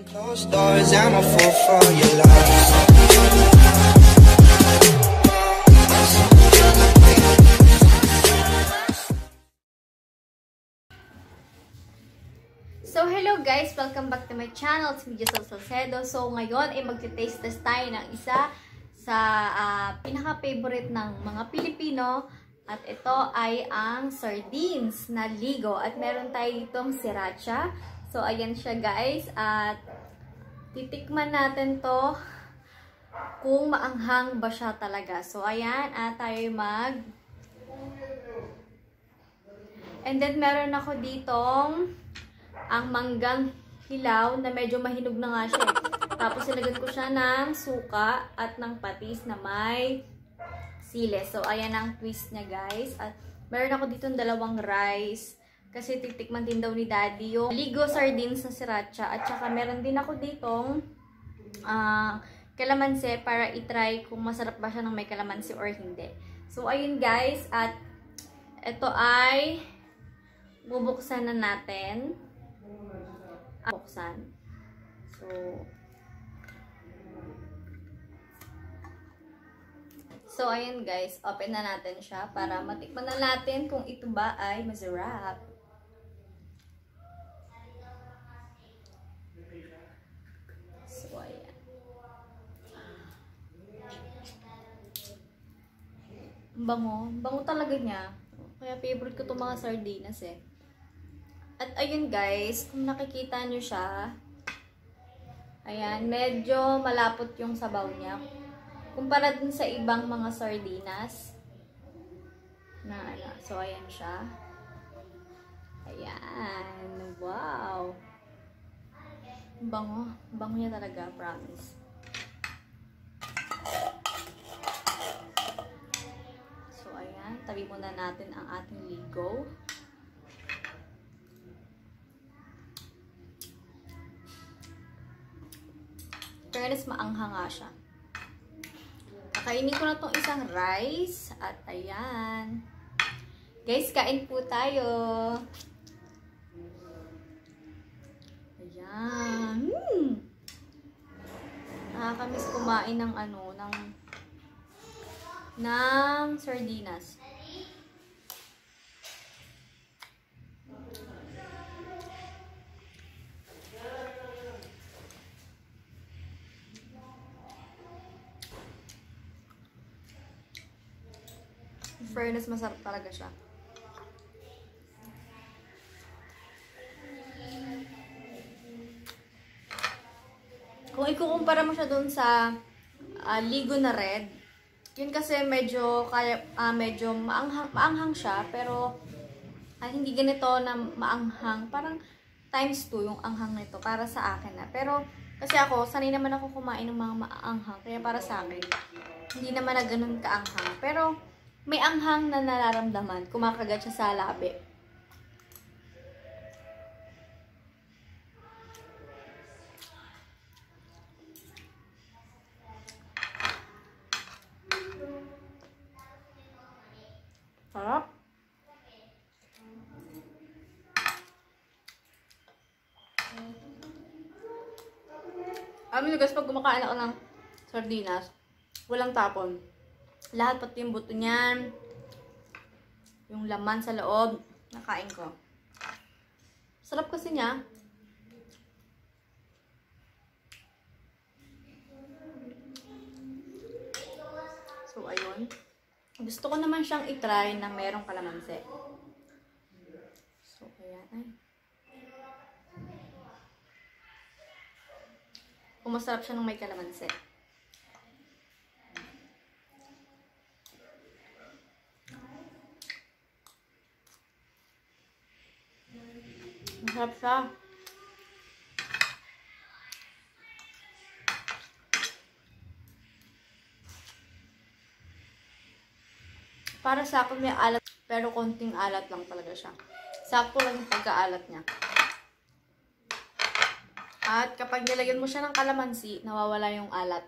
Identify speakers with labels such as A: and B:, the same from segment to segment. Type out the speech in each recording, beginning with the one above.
A: Closed doors, I'm a fool for your love.
B: So, hello guys! Welcome back to my channel. It's me, Giselle Salcedo. So, ngayon ay magte-taste test tayo ng isa sa pinaka-favorite ng mga Pilipino. At ito ay ang sardines na ligo. At meron tayo ditong sriracha. So, ayan siya guys. At titikman natin to kung maanghang ba siya talaga. So, ayan. At tayo And then, meron ako ditong ang manggang hilaw na medyo mahinog na nga siya. Tapos sinagad ko siya ng suka at ng patis na may sile. So ayan ang twist niya guys. At meron ako dito dalawang rice. Kasi titikman din daw ni Daddy yung ligo sardines na sriracha. At saka meron din ako ditong kalamansi para itry kung masarap ba siya ng may kalamansi or hindi. So ayun guys. At ito ay bubuksan na natin. Buksan. So, ayun guys. Open na natin siya para matikman na natin kung ito ba ay masarap. So, ayan. Bango. Bango talaga niya. Kaya favorite ko itong mga sardinas eh. At ayun guys, kung nakikita nyo siya, ayan, medyo malapot yung sabaw niya. Kumpara dun sa ibang mga sardinas. So ayan siya. Ayan, wow. Bango. Bango niya talaga, promise. So ayan, tabi muna natin ang ating ligo. Fairness, maanghang nga siya. Kakainin ko na tong isang rice. At ayan. Guys, kain po tayo. Ayan. Nakakamiss kumain ng ng sardinas. Fairness, masarap talaga siya. Kung ikukumpara mo siya doon sa ligo na red, yun kasi medyo maanghang siya, pero hindi ganito na maanghang. Parang times 2 yung anghang nito para sa akin na. Pero kasi ako, sanay naman ako kumain ng mga maanghang, kaya para sa akin, hindi naman na ganun kaanghang. Pero may anghang na nararamdaman. Kumakagat siya sa labi. Sarap. Alam niyo guys, pag kumakain ako ng sardinas, walang tapon. Lahat, pati yung buto niyan, yung laman sa loob, nakain ko. Sarap kasi niya. So, ayun. Gusto ko naman siyang itry na merong kalamansi. So, ayan. Ay. Kung masarap siya ng may kalamansi. Masarap siya. Para sa akin may alat, pero konting alat lang talaga siya. Sakto lang yung pagkaalat niya. At kapag nilagyan mo siya ng kalamansi, nawawala yung alat.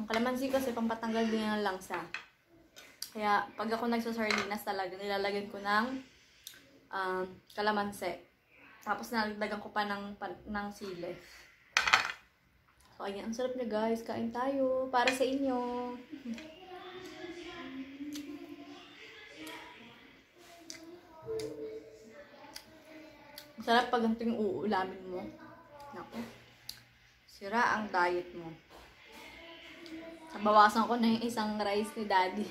B: Ang kalamansi kasi pampatanggal din ng langsa. Kaya pag ako nagsasardinas talaga, nilalagyan ko ng kalamansi. Tapos nalagdagan ko pa ng sili. So, ayan. Ang sarap na guys. Kain tayo. Para sa inyo. Ang sarap pag ganito yung uulamin mo. Naku. Sira ang diet mo. Nabawasan ko na yung isang rice ni Daddy.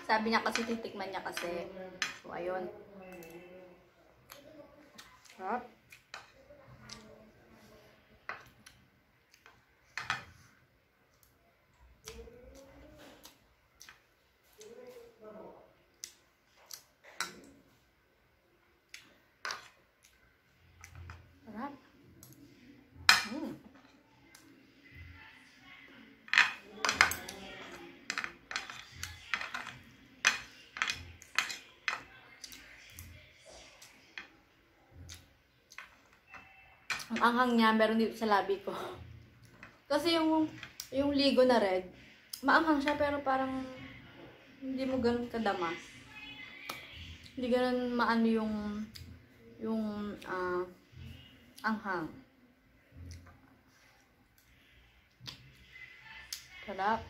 B: Sabi niya kasi, titikman niya kasi. So, ayun. Sarap. Sarap. Ang anghang niya, meron dito sa labi ko. Kasi yung ligo na red, maanghang siya pero parang hindi mo ganun kadama. Hindi ganun maano yung anghang. Sarap.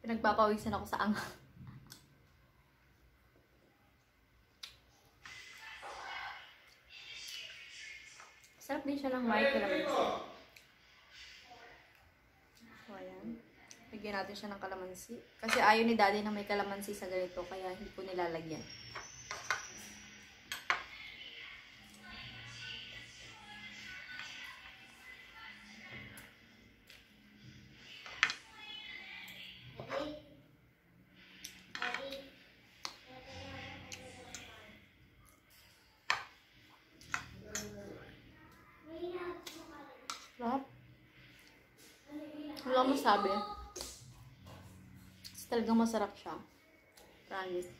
B: Nagpapawisan ako sa anghang. Sarap din siya ng may kalamansi. So, ayan. Lagyan natin siya ng kalamansi. Kasi ayaw ni Daddy na may kalamansi sa ganito, kaya hindi ko nilalagyan. Sarap. Wala akong masabi. Kasi talagang masarap siya. Promise.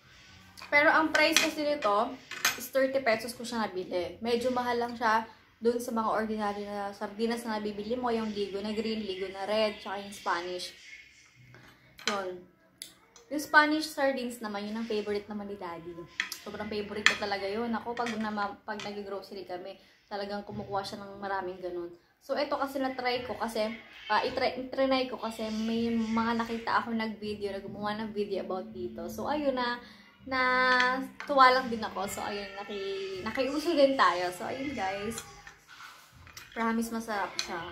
B: Pero ang price kasi nito is 30 pesos ko siya nabili. Medyo mahal lang siya dun sa mga ordinary na sardinas na nabibili mo. Yung ligo na green, ligo na red, tsaka yung Spanish. Yun. Yung Spanish sardines naman, yun ang favorite naman ni Daddy. Sobrang favorite ko talaga yun. Ako, pag nag-grocery kami, talagang kumukuha siya ng maraming ganun. So, ito kasi na-try ko kasi, itry ko kasi may mga nakita ako nag-video, gumawa ng video about dito. So, ayun na tuwa lang din ako. So, ayun, nakiuso din tayo. So, ayun guys. Promise masarap siya.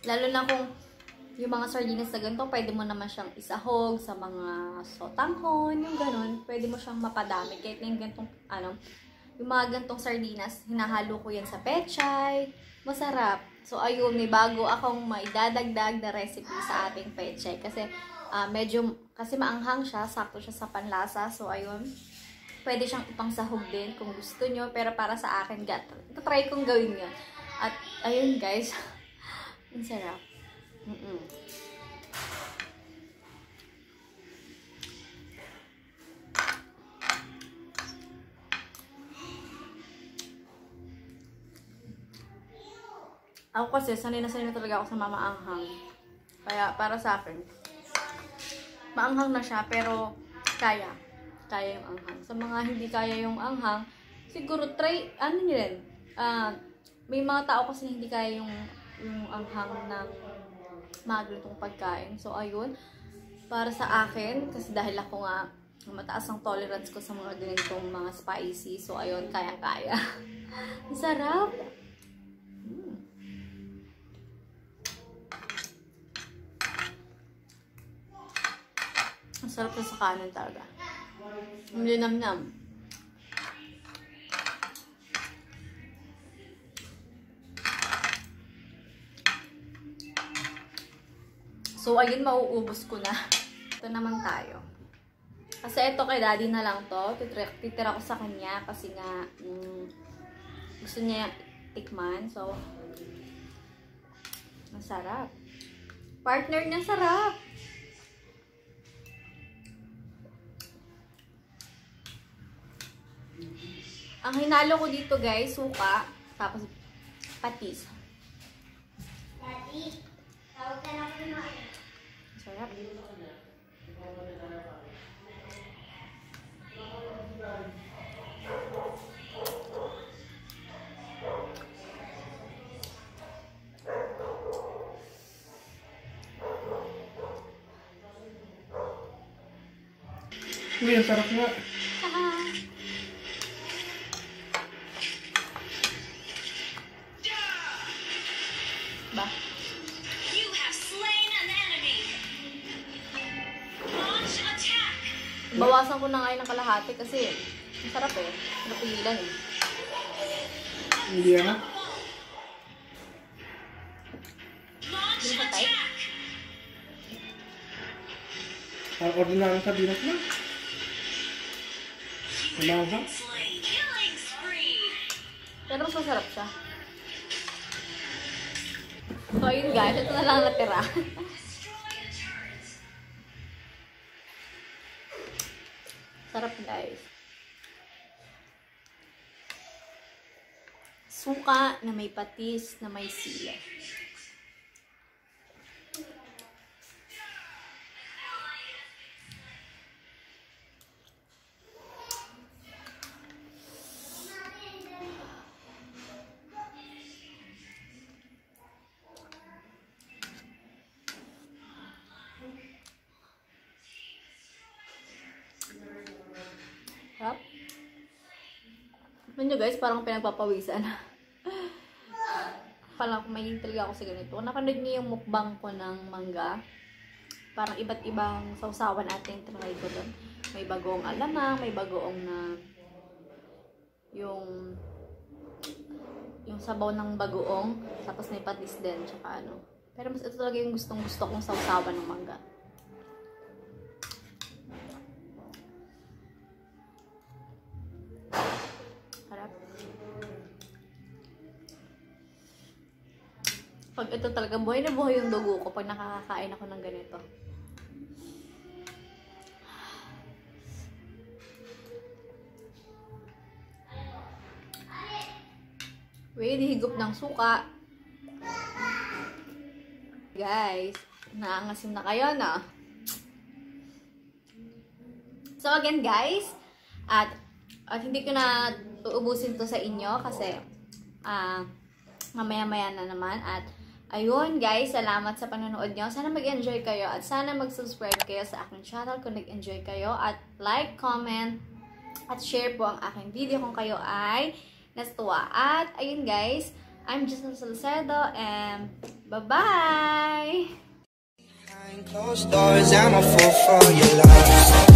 B: Lalo na kung yung mga sardinas na ganito, pwede mo naman siyang isahog sa mga sotanghon, yung ganun. Pwede mo siyang mapadami. Kahit na yung gantong, yung mga gantong sardinas, hinahalo ko yan sa pechay. Masarap. So, ayun, may bago akong maidadagdag na recipe sa ating pechay. Kasi, kasi maanghang siya, sakto siya sa panlasa. So, ayun, pwede siyang ipangsahog din kung gusto nyo. Pero para sa akin, try kong gawin yun. At, ayun guys, ang sarap. Ako kasi, sanay na talaga ako sa mamaanghang. Kaya, para sa akin, maanghang na siya, pero kaya yung anghang. Sa mga hindi kaya yung anghang, siguro try, may mga tao kasi hindi kaya yung anghang ng maglutong pagkain. So, ayun, para sa akin, kasi dahil ako nga, mataas ang tolerance ko sa mga ganitong mga spicy. So, ayun, kayang-kaya. Ang sarap! Ang sarap na sa kanin talaga. Ang linamnam. So, ayun, mauubos ko na. Ito naman tayo. Kasi ito kay Daddy na lang to. Titira ko sa kanya kasi nga gusto niya tikman. So, masarap. Partner niya sarap. Ang hinalo ko dito guys, suka, tapos patis. Sarap.
C: Uy, ang sarap nga.
B: Ba?
D: You have slain an enemy. Launch attack.
B: Bawasan ko na ngayon ng kalahati kasi ang sarap eh. Napigilan eh.
C: Hindi na.
D: Launch
B: Hindi ba tayo?
D: attack.
C: Parang ordinaryong sardinas na. Kumaha.
D: Slain. Killing spree.
B: Pero mas masarap siya. So yun guys, ito na lang natira.
D: Destroy a turret.
B: Sarap guys. Suka na may patis, na may sili. Sarap. Ano guys, parang pinagpapawisan. Parang may talaga ako sa ganito. Napanood niyo yung mukbang ko ng mangga. Parang iba't ibang sausawan natin try ko doon. May bagoong alamang, may bagoong na yung sabaw ng bagoong, tapos may patis din, tsaka ano. Pero mas ito talaga yung gustong-gusto kong sausawan ng mangga. Harap. Pag ito talaga, buhay na buhay yung dugo ko pag nakakakain ako ng ganito. Wait, higop ng suka. Guys, naangasim na kayo, no? So again, guys, at hindi ko na uubusin to sa inyo kasi mamaya-maya na naman. At ayun, guys, salamat sa panonood nyo. Sana mag-enjoy kayo at sana mag-subscribe kayo sa aking channel kung nag-enjoy kayo. At like, comment, at share po ang aking video kung kayo ay natuwa. At ayun guys, I'm Giselle Salcedo and bye-bye!
A: Behind closed doors, I'm a fool for your love.